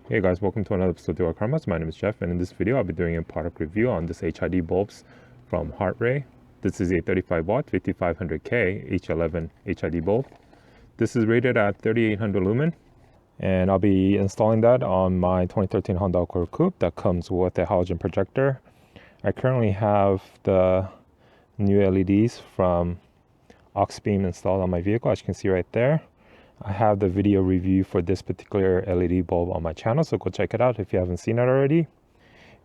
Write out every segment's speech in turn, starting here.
Hey guys, welcome to another episode of Karmas. My name is Jeff, and in this video I'll be doing a product review on this HID bulbs from Heartray. This is a 35 watt 5500K H11 HID bulb. This is rated at 3800 lumen, and I'll be installing that on my 2013 Honda Accord Coupe that comes with a halogen projector. I currently have the new LEDs from Auxbeam installed on my vehicle, as you can see right there. I have the video review for this particular LED bulb on my channel, so go check it out if you haven't seen it already.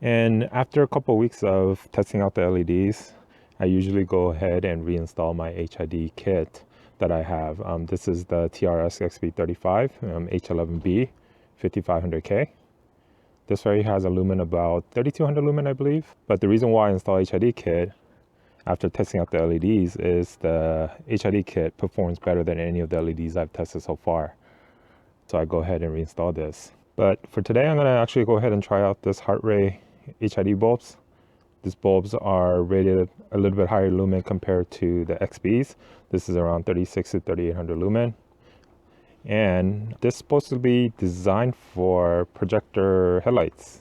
And after a couple of weeks of testing out the LEDs, I usually go ahead and reinstall my HID kit that I have. This is the TRS XB35 H11B 5500K. This already has a lumen about 3200 lumen, I believe. But the reason why I install HID kit after testing out the LEDs is the HID kit performs better than any of the LEDs I've tested so far. So I go ahead and reinstall this. But for today, I'm gonna actually go ahead and try out this Heartray HID bulbs. These bulbs are rated a little bit higher lumen compared to the XBs. This is around 36 to 3800 lumen. And this is supposed to be designed for projector headlights.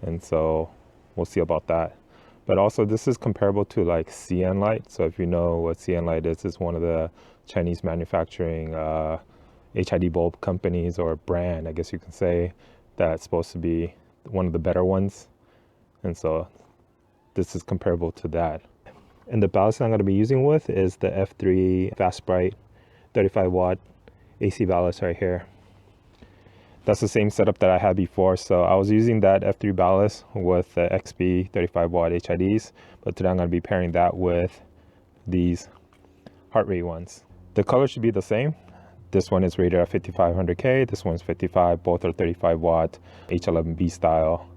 And so we'll see about that. But also this is comparable to like XENON. So if you know what XENON is, it's one of the Chinese manufacturing HID bulb companies, or brand, I guess you can say, that's supposed to be one of the better ones. And so this is comparable to that. And the ballast I'm going to be using with is the F3 Fast Bright 35 watt AC ballast right here. That's the same setup that I had before. So I was using that F3 ballast with the XB 35 watt HIDs, but today I'm going to be pairing that with these Heartray ones. The color should be the same. This one is rated at 5500K, this one's 55, both are 35 watt H11B style.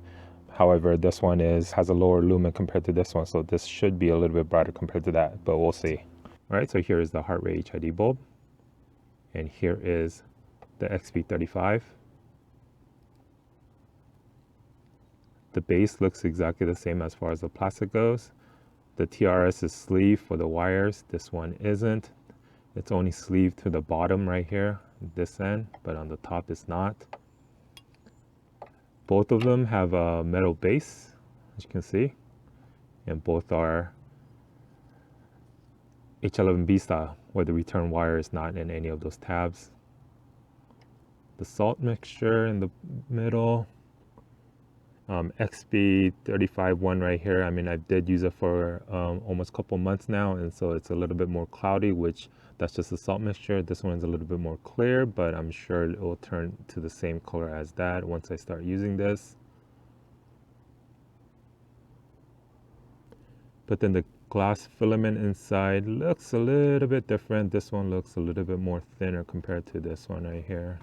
However, this one has a lower lumen compared to this one, so this should be a little bit brighter compared to that, but we'll see. All right, so here is the Heartray HID bulb, and here is the XB35. The base looks exactly the same as far as the plastic goes. The TRS is sleeved for the wires. This one isn't. It's only sleeved to the bottom right here, this end, but on the top it's not. Both of them have a metal base, as you can see, and both are H11B style, where the return wire is not in any of those tabs. The salt mixture in the middle. XB35 one right here, I mean, I did use it for almost a couple months now, and so it's a little bit more cloudy, which that's just a salt mixture. This one's a little bit more clear, but I'm sure it will turn to the same color as that once I start using this. But then the glass filament inside looks a little bit different. This one looks a little bit more thinner compared to this one right here.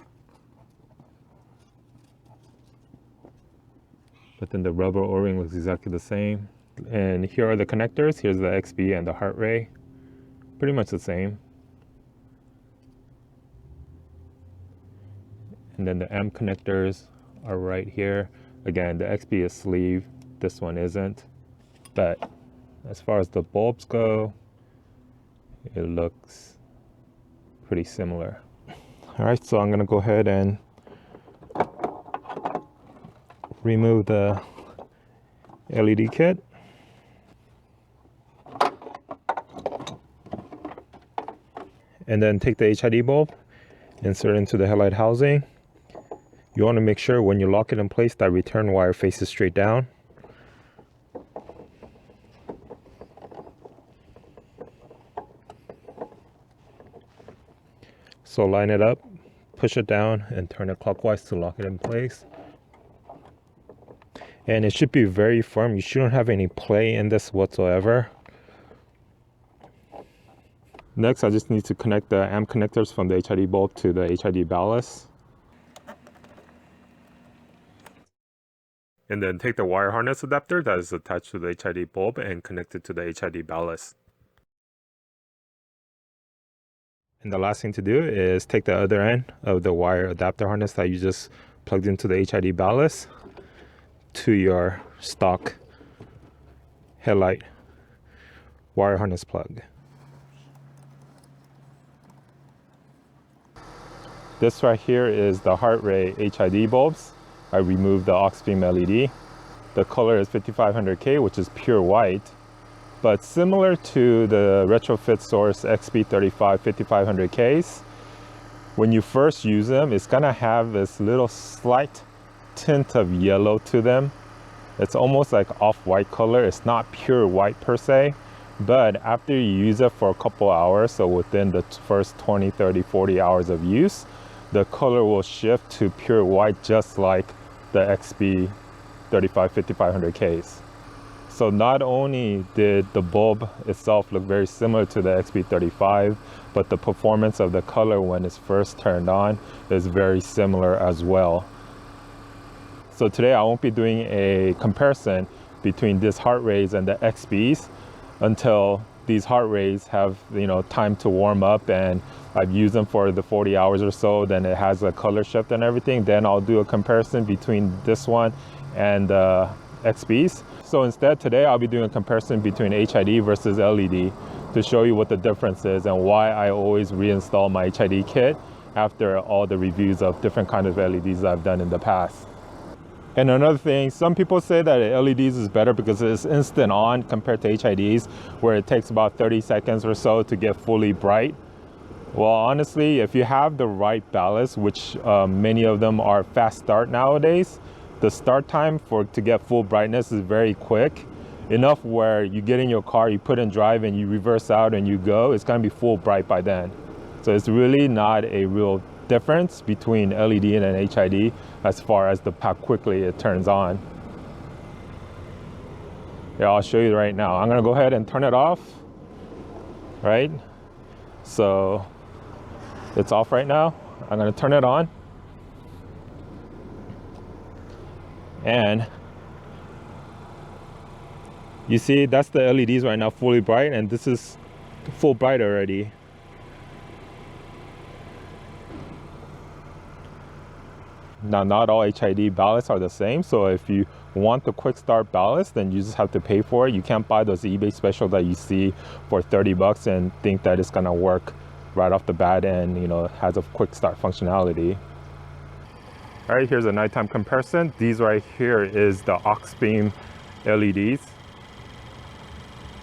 But then the rubber O-ring looks exactly the same. And here are the connectors. Here's the XB and the Heartray. Pretty much the same. And then the M connectors are right here. Again, the XB is sleeved. This one isn't. But as far as the bulbs go, it looks pretty similar. All right, so I'm gonna go ahead and remove the LED kit. And then take the HID bulb, insert it into the headlight housing. You want to make sure when you lock it in place that return wire faces straight down. So line it up, push it down, and turn it clockwise to lock it in place. And it should be very firm. You shouldn't have any play in this whatsoever. Next, I just need to connect the amp connectors from the HID bulb to the HID ballast. And then take the wire harness adapter that is attached to the HID bulb and connect it to the HID ballast. And the last thing to do is take the other end of the wire adapter harness that you just plugged into the HID ballast to your stock headlight wire harness plug. This right here is the Heartray HID bulbs. I removed the Auxbeam LED. The color is 5500K, which is pure white. But similar to the retrofit source XB35 5500Ks, when you first use them, it's gonna have this little slight tint of yellow to them. It's almost like off-white color. It's not pure white per se, but after you use it for a couple hours, so within the first 20, 30, 40 hours of use, the color will shift to pure white, just like the XB35 5500Ks. So not only did the bulb itself look very similar to the XB35, but the performance of the color when it's first turned on is very similar as well. So today I won't be doing a comparison between these Heartrays and the XBs until these Heartrays have, you know, time to warm up and I've used them for the 40 hours or so, then it has a color shift and everything. Then I'll do a comparison between this one and the XBs. So instead today I'll be doing a comparison between HID versus LED to show you what the difference is and why I always reinstall my HID kit after all the reviews of different kinds of LEDs I've done in the past. And another thing, some people say that LEDs is better because it's instant on compared to HIDs, where it takes about 30 seconds or so to get fully bright. Well, honestly, if you have the right ballast, which many of them are fast start nowadays, the start time to get full brightness is very quick, enough where you get in your car, you put in drive and you reverse out and you go, it's gonna be full bright by then. So it's really not a real difference between LED and an HID as far as how quickly it turns on. Yeah, I'll show you right now. I'm gonna go ahead and turn it off, right? So it's off right now. I'm gonna turn it on. And you see, that's the LEDs right now, fully bright, and this is full bright already. Now, not all HID ballasts are the same, so if you want the quick start ballast, then you just have to pay for it. You can't buy those eBay specials that you see for 30 bucks and think that it's gonna work right off the bat and, you know, has a quick start functionality. All right, here's a nighttime comparison. These right here is the Auxbeam LEDs.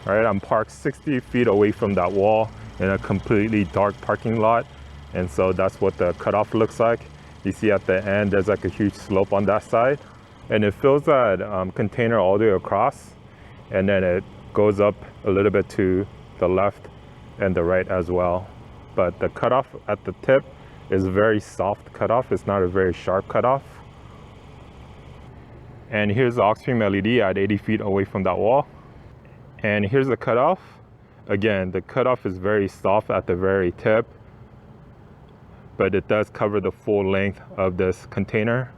All right, I'm parked 60 feet away from that wall in a completely dark parking lot. And so that's what the cutoff looks like. You see at the end, there's like a huge slope on that side. And it fills that container all the way across. And then it goes up a little bit to the left and the right as well. But the cutoff at the tip is very soft cutoff. It's not a very sharp cutoff. And here's the Auxbeam LED at 80 feet away from that wall. And here's the cutoff. Again, the cutoff is very soft at the very tip, but it does cover the full length of this container.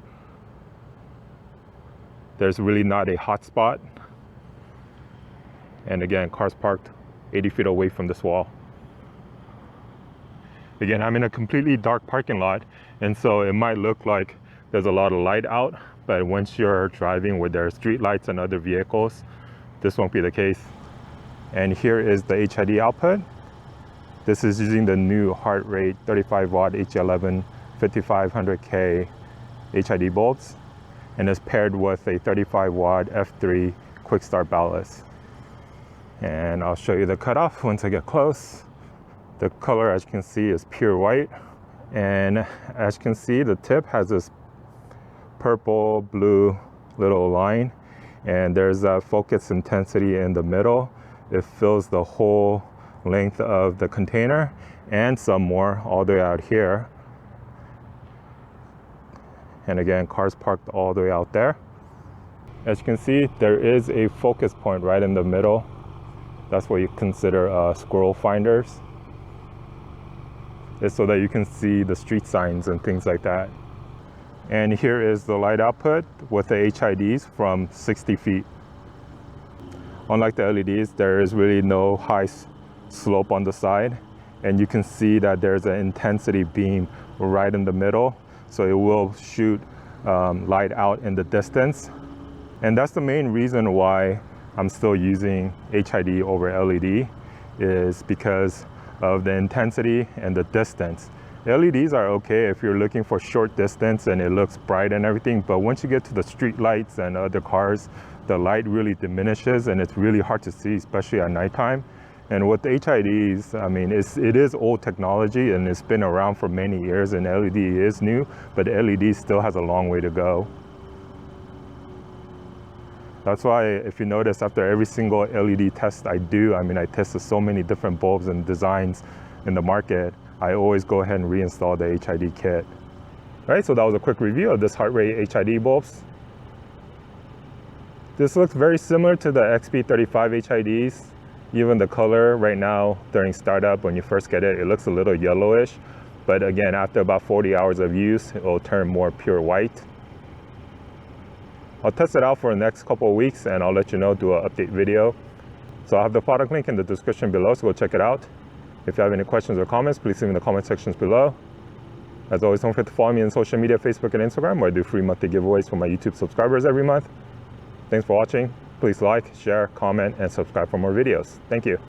There's really not a hot spot. And again, cars parked 80 feet away from this wall. Again, I'm in a completely dark parking lot, and so it might look like there's a lot of light out, but once you're driving where there are street lights and other vehicles, this won't be the case. And here is the HID output. This is using the new Heartray 35 watt H11 5500K HID bulbs, and it's paired with a 35 watt F3 quick start ballast. And I'll show you the cutoff once I get close. The color, as you can see, is pure white. And as you can see, the tip has this purple blue little line, and there's a focus intensity in the middle. It fills the whole length of the container and some more all the way out here. And again, cars parked all the way out there. As you can see, there is a focus point right in the middle. That's what you consider squirrel finders. It's so that you can see the street signs and things like that. And here is the light output with the HIDs from 60 feet. Unlike the LEDs, there is really no high slope on the side, and you can see that there's an intensity beam right in the middle, so it will shoot light out in the distance. And that's the main reason why I'm still using HID over LED, is because of the intensity and the distance. LEDs are okay if you're looking for short distance and it looks bright and everything, but once you get to the street lights and other cars, the light really diminishes and it's really hard to see, especially at nighttime. And with the HIDs, I mean, it is old technology and it's been around for many years, and LED is new, but LED still has a long way to go. That's why, if you notice, after every single LED test I do, I mean, I tested so many different bulbs and designs in the market, I always go ahead and reinstall the HID kit. All right, so that was a quick review of this Heartray HID bulbs. This looks very similar to the XP35 HIDs. Even the color right now during startup, when you first get it, it looks a little yellowish. But again, after about 40 hours of use, it will turn more pure white. I'll test it out for the next couple of weeks and I'll let you know, do an update video. So I'll have the product link in the description below, so go check it out. If you have any questions or comments, please leave in the comment sections below. As always, don't forget to follow me on social media, Facebook and Instagram, where I do free monthly giveaways for my YouTube subscribers every month. Thanks for watching. Please like, share, comment, and subscribe for more videos. Thank you.